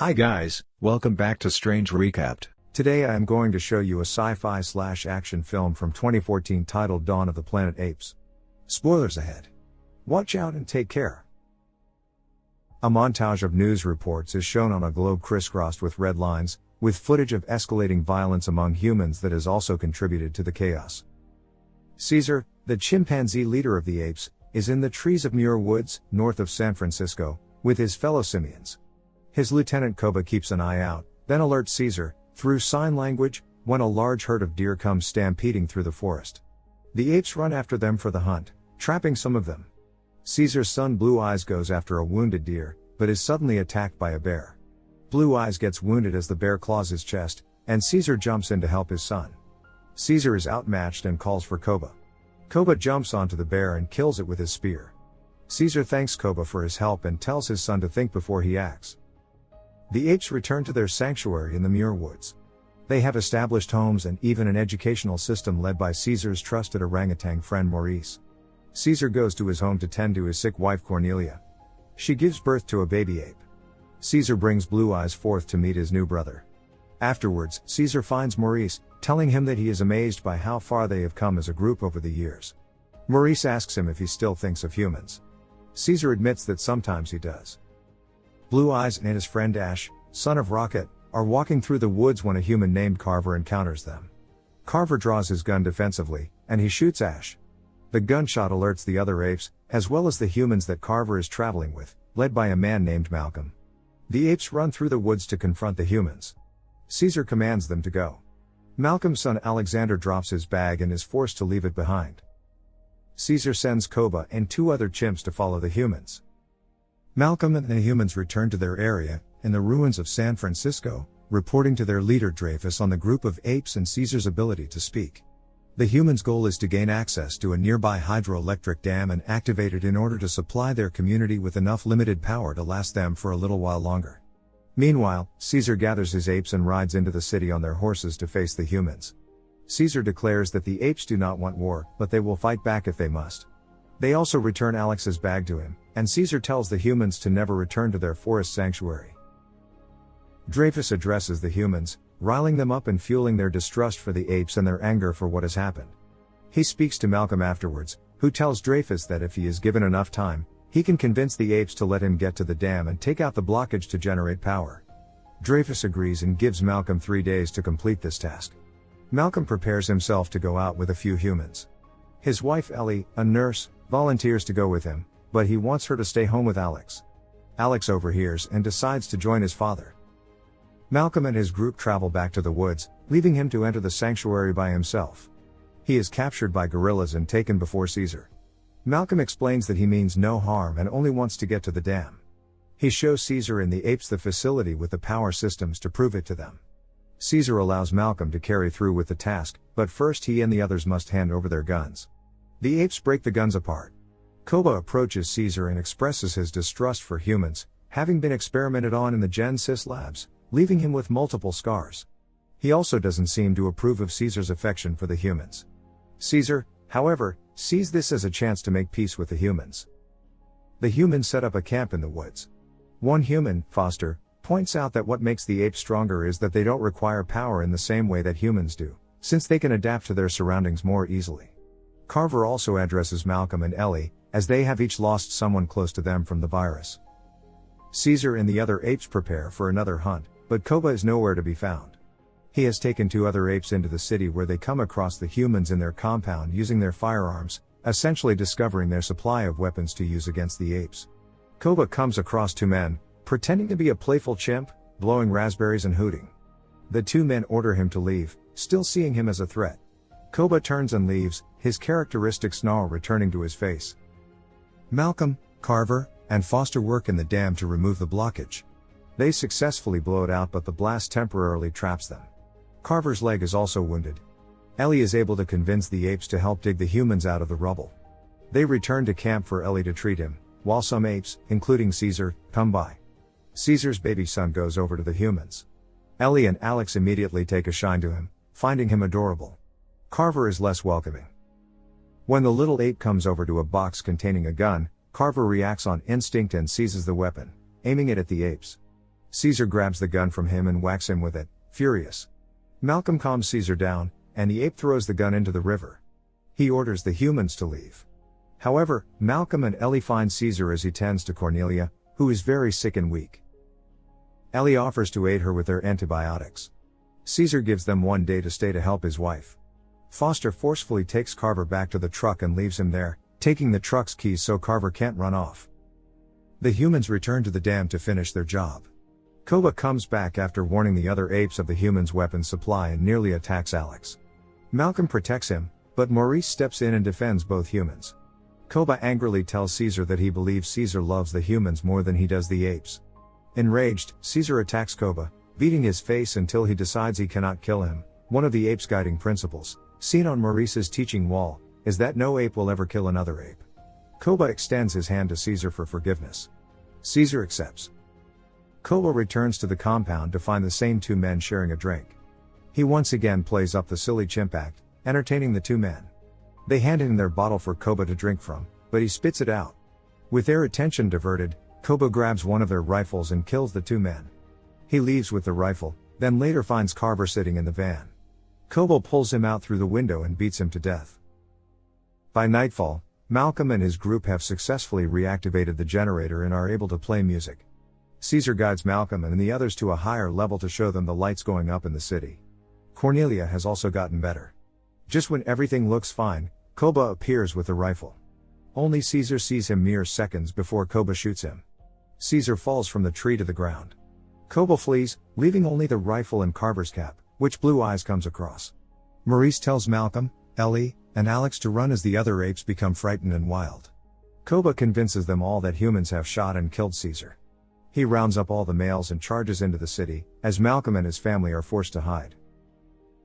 Hi guys, welcome back to Strange Recapped. Today I am going to show you a sci-fi/action film from 2014 titled Dawn of the Planet Apes. Spoilers ahead. Watch out and take care. A montage of news reports is shown on a globe crisscrossed with red lines, with footage of escalating violence among humans that has also contributed to the chaos. Caesar, the chimpanzee leader of the apes, is in the trees of Muir Woods, north of San Francisco, with his fellow simians. His lieutenant Koba keeps an eye out, then alerts Caesar, through sign language, when a large herd of deer comes stampeding through the forest. The apes run after them for the hunt, trapping some of them. Caesar's son Blue Eyes goes after a wounded deer, but is suddenly attacked by a bear. Blue Eyes gets wounded as the bear claws his chest, and Caesar jumps in to help his son. Caesar is outmatched and calls for Koba. Koba jumps onto the bear and kills it with his spear. Caesar thanks Koba for his help and tells his son to think before he acts. The apes return to their sanctuary in the Muir Woods. They have established homes and even an educational system led by Caesar's trusted orangutan friend Maurice. Caesar goes to his home to tend to his sick wife Cornelia. She gives birth to a baby ape. Caesar brings Blue Eyes forth to meet his new brother. Afterwards, Caesar finds Maurice, telling him that he is amazed by how far they have come as a group over the years. Maurice asks him if he still thinks of humans. Caesar admits that sometimes he does. Blue Eyes and his friend Ash, son of Rocket, are walking through the woods when a human named Carver encounters them. Carver draws his gun defensively, and he shoots Ash. The gunshot alerts the other apes, as well as the humans that Carver is traveling with, led by a man named Malcolm. The apes run through the woods to confront the humans. Caesar commands them to go. Malcolm's son Alexander drops his bag and is forced to leave it behind. Caesar sends Koba and two other chimps to follow the humans. Malcolm and the humans return to their area, in the ruins of San Francisco, reporting to their leader Dreyfus on the group of apes and Caesar's ability to speak. The humans' goal is to gain access to a nearby hydroelectric dam and activate it in order to supply their community with enough limited power to last them for a little while longer. Meanwhile, Caesar gathers his apes and rides into the city on their horses to face the humans. Caesar declares that the apes do not want war, but they will fight back if they must. They also return Alex's bag to him, and Caesar tells the humans to never return to their forest sanctuary. Dreyfus addresses the humans, riling them up and fueling their distrust for the apes and their anger for what has happened. He speaks to Malcolm afterwards, who tells Dreyfus that if he is given enough time, he can convince the apes to let him get to the dam and take out the blockage to generate power. Dreyfus agrees and gives Malcolm 3 days to complete this task. Malcolm prepares himself to go out with a few humans. His wife Ellie, a nurse, volunteers to go with him, but he wants her to stay home with Alex. Alex overhears and decides to join his father. Malcolm and his group travel back to the woods, leaving him to enter the sanctuary by himself. He is captured by gorillas and taken before Caesar. Malcolm explains that he means no harm and only wants to get to the dam. He shows Caesar and the apes the facility with the power systems to prove it to them. Caesar allows Malcolm to carry through with the task, but first he and the others must hand over their guns. The apes break the guns apart. Koba approaches Caesar and expresses his distrust for humans, having been experimented on in the Gen Sys labs, leaving him with multiple scars. He also doesn't seem to approve of Caesar's affection for the humans. Caesar, however, sees this as a chance to make peace with the humans. The humans set up a camp in the woods. One human, Foster, points out that what makes the apes stronger is that they don't require power in the same way that humans do, since they can adapt to their surroundings more easily. Carver also addresses Malcolm and Ellie, as they have each lost someone close to them from the virus. Caesar and the other apes prepare for another hunt, but Koba is nowhere to be found. He has taken 2 other apes into the city where they come across the humans in their compound using their firearms, essentially discovering their supply of weapons to use against the apes. Koba comes across 2 men, pretending to be a playful chimp, blowing raspberries and hooting. The 2 men order him to leave, still seeing him as a threat. Koba turns and leaves, his characteristic snarl returning to his face. Malcolm, Carver, and Foster work in the dam to remove the blockage. They successfully blow it out, but the blast temporarily traps them. Carver's leg is also wounded. Ellie is able to convince the apes to help dig the humans out of the rubble. They return to camp for Ellie to treat him, while some apes, including Caesar, come by. Caesar's baby son goes over to the humans. Ellie and Alex immediately take a shine to him, finding him adorable. Carver is less welcoming. When the little ape comes over to a box containing a gun, Carver reacts on instinct and seizes the weapon, aiming it at the apes. Caesar grabs the gun from him and whacks him with it, furious. Malcolm calms Caesar down, and the ape throws the gun into the river. He orders the humans to leave. However, Malcolm and Ellie find Caesar as he tends to Cornelia, who is very sick and weak. Ellie offers to aid her with their antibiotics. Caesar gives them 1 day to stay to help his wife. Foster forcefully takes Carver back to the truck and leaves him there, taking the truck's keys so Carver can't run off. The humans return to the dam to finish their job. Koba comes back after warning the other apes of the humans' weapons supply and nearly attacks Alex. Malcolm protects him, but Maurice steps in and defends both humans. Koba angrily tells Caesar that he believes Caesar loves the humans more than he does the apes. Enraged, Caesar attacks Koba, beating his face until he decides he cannot kill him. One of the apes' guiding principles, seen on Maurice's teaching wall, is that no ape will ever kill another ape. Koba extends his hand to Caesar for forgiveness. Caesar accepts. Koba returns to the compound to find the same 2 men sharing a drink. He once again plays up the silly chimp act, entertaining the 2 men. They hand him their bottle for Koba to drink from, but he spits it out. With their attention diverted, Koba grabs one of their rifles and kills the 2 men. He leaves with the rifle, then later finds Carver sitting in the van. Koba pulls him out through the window and beats him to death. By nightfall, Malcolm and his group have successfully reactivated the generator and are able to play music. Caesar guides Malcolm and the others to a higher level to show them the lights going up in the city. Cornelia has also gotten better. Just when everything looks fine, Koba appears with the rifle. Only Caesar sees him mere seconds before Koba shoots him. Caesar falls from the tree to the ground. Koba flees, leaving only the rifle and Carver's cap, which Blue Eyes comes across. Maurice tells Malcolm, Ellie, and Alex to run as the other apes become frightened and wild. Koba convinces them all that humans have shot and killed Caesar. He rounds up all the males and charges into the city, as Malcolm and his family are forced to hide.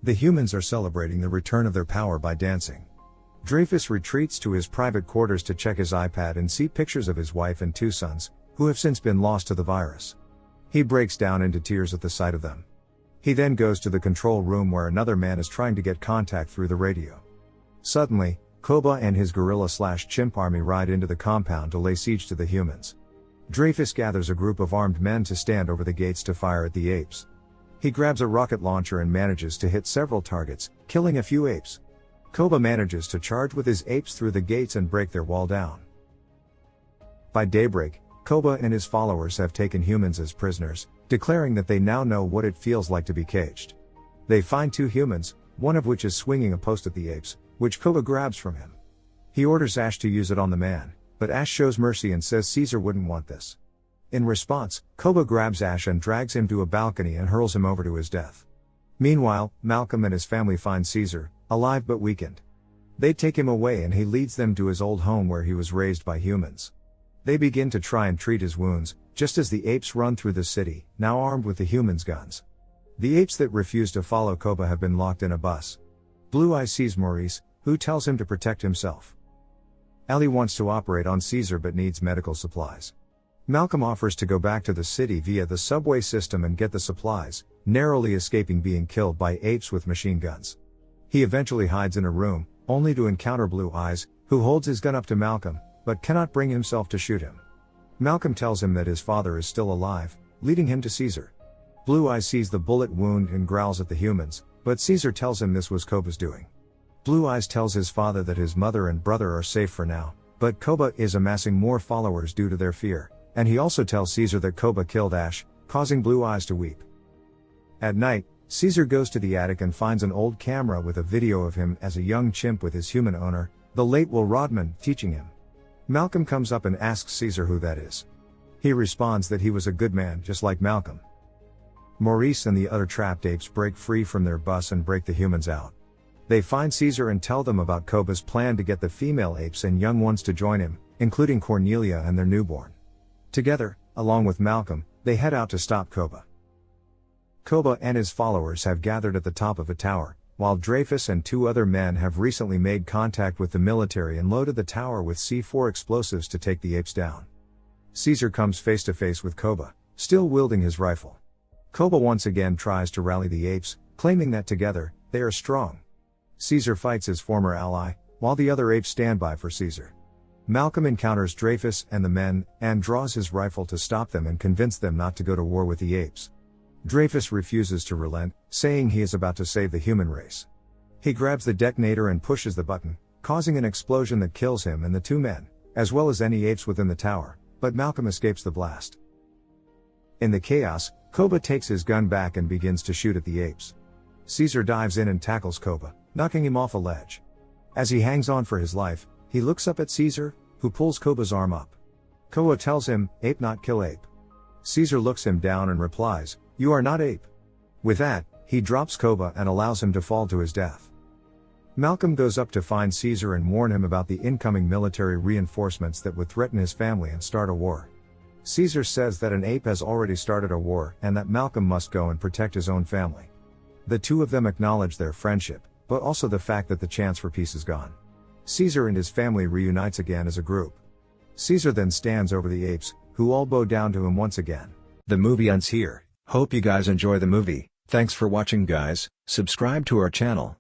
The humans are celebrating the return of their power by dancing. Dreyfus retreats to his private quarters to check his iPad and see pictures of his wife and 2 sons, who have since been lost to the virus. He breaks down into tears at the sight of them. He then goes to the control room where another man is trying to get contact through the radio. Suddenly, Koba and his gorilla/chimp army ride into the compound to lay siege to the humans. Dreyfus gathers a group of armed men to stand over the gates to fire at the apes. He grabs a rocket launcher and manages to hit several targets, killing a few apes. Koba manages to charge with his apes through the gates and break their wall down. By daybreak, Koba and his followers have taken humans as prisoners, declaring that they now know what it feels like to be caged. They find 2 humans, one of which is swinging a post at the apes, which Koba grabs from him. He orders Ash to use it on the man, but Ash shows mercy and says Caesar wouldn't want this. In response, Koba grabs Ash and drags him to a balcony and hurls him over to his death. Meanwhile, Malcolm and his family find Caesar, alive but weakened. They take him away and he leads them to his old home where he was raised by humans. They begin to try and treat his wounds, just as the apes run through the city, now armed with the humans' guns. The apes that refuse to follow Koba have been locked in a bus. Blue Eye sees Maurice, who tells him to protect himself. Ellie wants to operate on Caesar but needs medical supplies. Malcolm offers to go back to the city via the subway system and get the supplies, narrowly escaping being killed by apes with machine guns. He eventually hides in a room, only to encounter Blue Eyes, who holds his gun up to Malcolm, but cannot bring himself to shoot him. Malcolm tells him that his father is still alive, leading him to Caesar. Blue Eyes sees the bullet wound and growls at the humans, but Caesar tells him this was Koba's doing. Blue Eyes tells his father that his mother and brother are safe for now, but Koba is amassing more followers due to their fear, and he also tells Caesar that Koba killed Ash, causing Blue Eyes to weep. At night, Caesar goes to the attic and finds an old camera with a video of him as a young chimp with his human owner, the late Will Rodman, teaching him. Malcolm comes up and asks Caesar who that is. He responds that he was a good man just like Malcolm. Maurice and the other trapped apes break free from their bus and break the humans out. They find Caesar and tell them about Koba's plan to get the female apes and young ones to join him, including Cornelia and their newborn. Together, along with Malcolm, they head out to stop Koba. Koba and his followers have gathered at the top of a tower, while Dreyfus and 2 other men have recently made contact with the military and loaded the tower with C4 explosives to take the apes down. Caesar comes face to face with Koba, still wielding his rifle. Koba once again tries to rally the apes, claiming that together, they are strong. Caesar fights his former ally, while the other apes stand by for Caesar. Malcolm encounters Dreyfus and the men, and draws his rifle to stop them and convince them not to go to war with the apes. Dreyfus refuses to relent, saying he is about to save the human race. He grabs the detonator and pushes the button, causing an explosion that kills him and the two men, as well as any apes within the tower, but Malcolm escapes the blast. In the chaos, Koba takes his gun back and begins to shoot at the apes. Caesar dives in and tackles Koba, knocking him off a ledge. As he hangs on for his life, he looks up at Caesar, who pulls Koba's arm up. Koba tells him, "Ape not kill ape." Caesar looks him down and replies, "You are not ape." With that, he drops Koba and allows him to fall to his death. Malcolm goes up to find Caesar and warn him about the incoming military reinforcements that would threaten his family and start a war. Caesar says that an ape has already started a war and that Malcolm must go and protect his own family. The two of them acknowledge their friendship, but also the fact that the chance for peace is gone. Caesar and his family reunites again as a group. Caesar then stands over the apes, who all bow down to him once again. The movie ends here. Hope you guys enjoy the movie. Thanks for watching guys, subscribe to our channel.